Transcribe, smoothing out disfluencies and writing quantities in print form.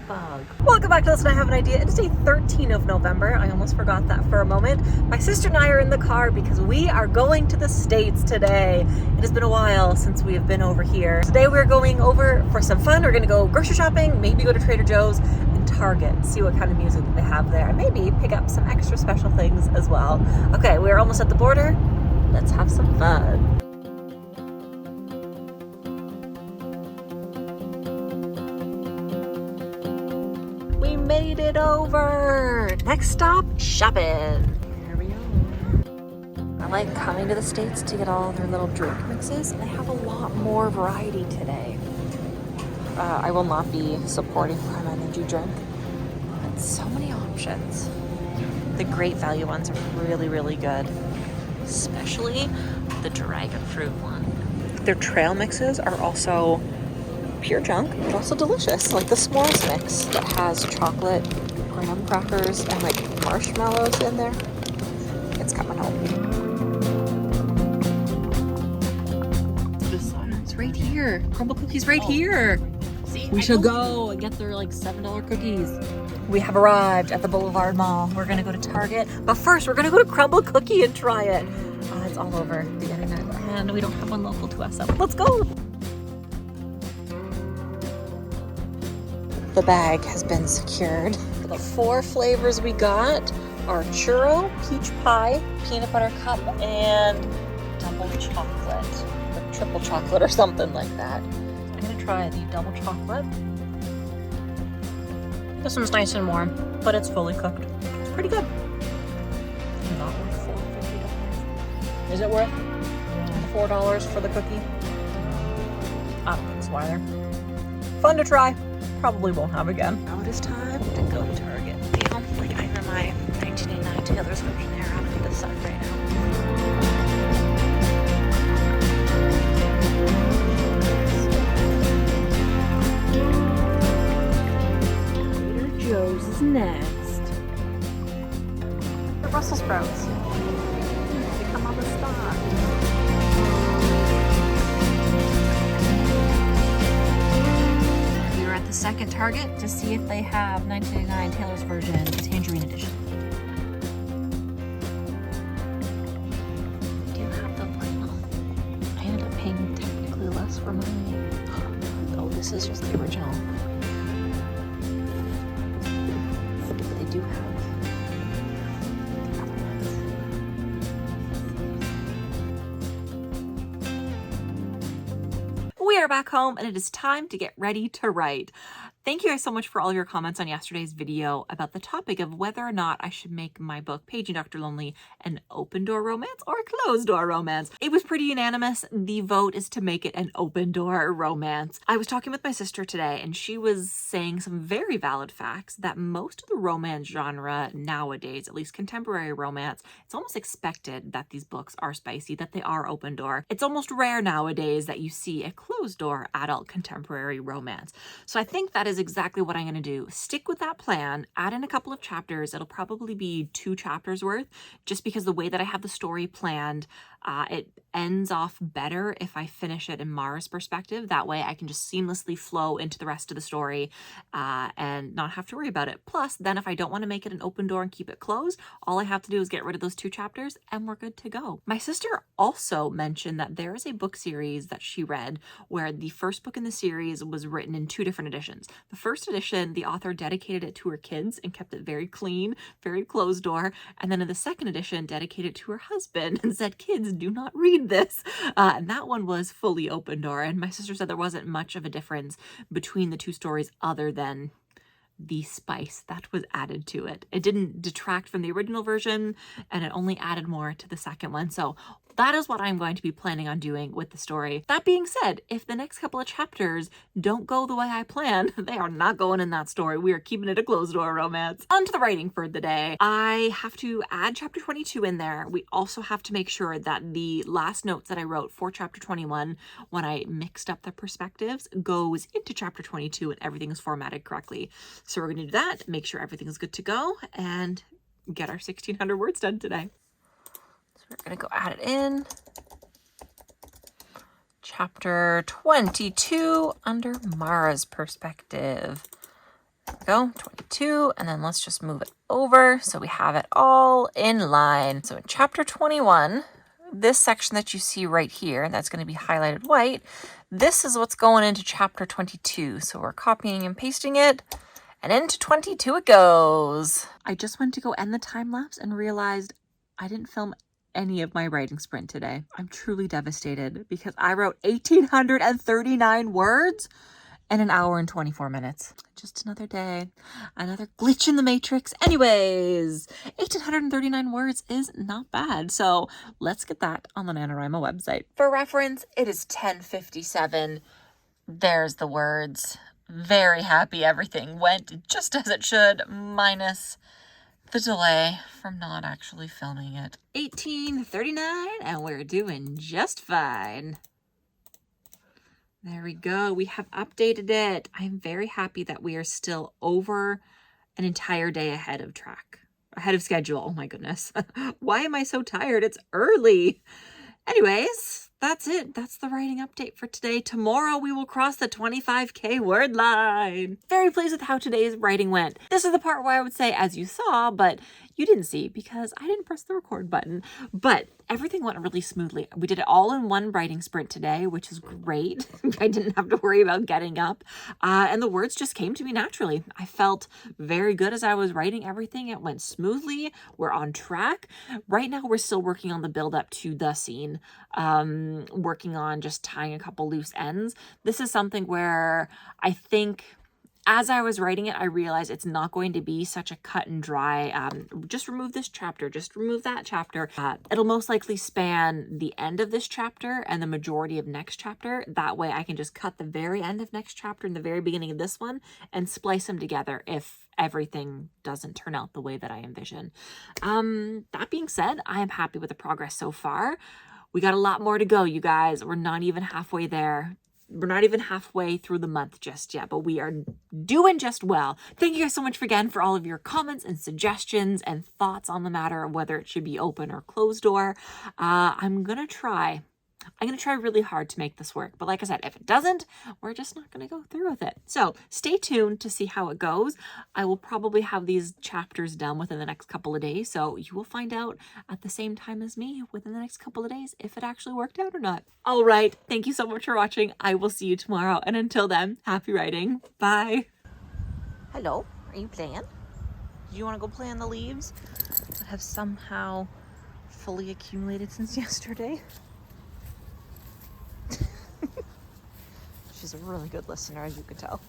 bug. Welcome back to Listen, I Have an Idea. It is day 13 of November. I almost forgot that for a moment. My sister and I are in the car because we are going to the States today. It has been a while since we have been over here. Today we're going over for some fun. We're going to go grocery shopping, maybe go to Trader Joe's and Target, see what kind of music they have there, and maybe pick up some extra special things as well. Okay, we're almost at the border. Let's have some fun. We made it over! Next stop, shopping. Here we are. I like coming to the States to get all their little drink mixes. They have a lot more variety today. I will not be supporting Prime Energy drink. But so many options. The great value ones are really, really good. Especially the dragon fruit one. Their trail mixes are also pure junk, but also delicious. Like the s'mores mix that has chocolate, graham crackers, and like marshmallows in there. It's coming home. It's right here. Crumble cookies right here. See, we should go and get their like $7 cookies. We have arrived at the Boulevard Mall. We're gonna go to Target, but first we're gonna go to Crumble Cookie and try it. It's all over the internet, and we don't have one local to us, so let's go. The bag has been secured. The 4 flavors we got are churro, peach pie, peanut butter cup, and double chocolate, or triple chocolate or something like that. I'm gonna try the double chocolate. This one's nice and warm, but it's fully cooked. It's pretty good. Not worth $4.50. Is it worth $4 for the cookie? I don't think so either. Fun to try. Probably won't have again. Now it is time to go to Target. Like I have my 1989 Taylor's version there. I'm on this side right now. Trader Joe's is next. The Brussels sprouts. They come on the spot. Second Target to see if they have 1989 Taylor's version Tangerine Edition. I do have the vinyl. I ended up paying technically less for mine. Oh, this is just the original. But they do have the other ones. We are back home and it is time to get ready to write. Thank you guys so much for all your comments on yesterday's video about the topic of whether or not I should make my book, Paging Dr. Lonely, an open door romance or a closed door romance. It was pretty unanimous. The vote is to make it an open door romance. I was talking with my sister today and she was saying some very valid facts that most of the romance genre nowadays, at least contemporary romance, it's almost expected that these books are spicy, that they are open door. It's almost rare nowadays that you see a closed door adult contemporary romance. So I think that is exactly what I'm going to do. Stick with that plan, add in a couple of chapters. It'll probably be 2 chapters worth, just because the way that I have the story planned, it ends off better if I finish it in Mara's perspective. That way I can just seamlessly flow into the rest of the story and not have to worry about it. Plus, then if I don't want to make it an open door and keep it closed, all I have to do is get rid of those 2 chapters and we're good to go. My sister also mentioned that there is a book series that she read where the first book in the series was written in 2 different editions. The first edition, the author dedicated it to her kids and kept it very clean, very closed door. And then in the second edition, dedicated it to her husband and said, kids, do not read this. And that one was fully open door. And my sister said there wasn't much of a difference between the 2 stories other than the spice that was added to it. It didn't detract from the original version and it only added more to the second one. So that is what I'm going to be planning on doing with the story. That being said, if the next couple of chapters don't go the way I plan, they are not going in that story. We are keeping it a closed door romance. On to the writing for the day. I have to add chapter 22 in there. We also have to make sure that the last notes that I wrote for chapter 21, when I mixed up the perspectives, goes into chapter 22 and everything is formatted correctly. So we're going to do that, make sure everything is good to go, and get our 1,600 words done today. So we're going to go add it in. Chapter 22 under Mara's perspective. Go 22, and then let's just move it over so we have it all in line. So in chapter 21, this section that you see right here, that's going to be highlighted white, this is what's going into chapter 22. So we're copying and pasting it, and into 22 it goes. I just went to go end the time lapse and realized I didn't film any of my writing sprint today. I'm truly devastated because I wrote 1,839 words in an hour and 24 minutes. Just another day, another glitch in the matrix. Anyways, 1,839 words is not bad. So let's get that on the NaNoWriMo website. For reference, it is 10:57. There's the words. Very happy everything went just as it should, minus the delay from not actually filming it. 18:39, and we're doing just fine. There we go. We have updated it. I'm very happy that we are still over an entire day ahead of schedule. Oh my goodness. Why am I so tired? It's early. Anyways, that's it. That's the writing update for today. Tomorrow we will cross the 25K word line. Very pleased with how today's writing went. This is the part where I would say, as you saw, but you didn't see because I didn't press the record button. But everything went really smoothly. We did it all in one writing sprint today, which is great. I didn't have to worry about getting up. And the words just came to me naturally. I felt very good as I was writing everything. It went smoothly. We're on track. Right now, we're still working on the build up to the scene, working on just tying a couple loose ends. This is something where I think as I was writing it, I realized it's not going to be such a cut and dry, just remove this chapter, just remove that chapter. It'll most likely span the end of this chapter and the majority of next chapter. That way I can just cut the very end of next chapter and the very beginning of this one and splice them together if everything doesn't turn out the way that I envision. That being said, I am happy with the progress so far. We got a lot more to go, you guys. We're not even halfway there. We're not even halfway through the month just yet, but we are doing just well. Thank you guys so much again for all of your comments and suggestions and thoughts on the matter of whether it should be open or closed door. I'm going to try really hard to make this work. But like I said, if it doesn't, we're just not going to go through with it. So stay tuned to see how it goes. I will probably have these chapters done within the next couple of days. So you will find out at the same time as me within the next couple of days if it actually worked out or not. All right. Thank you so much for watching. I will see you tomorrow. And until then, happy writing. Bye. Hello. Are you playing? Do you want to go play on the leaves that have somehow fully accumulated since yesterday? She's a really good listener, as you can tell.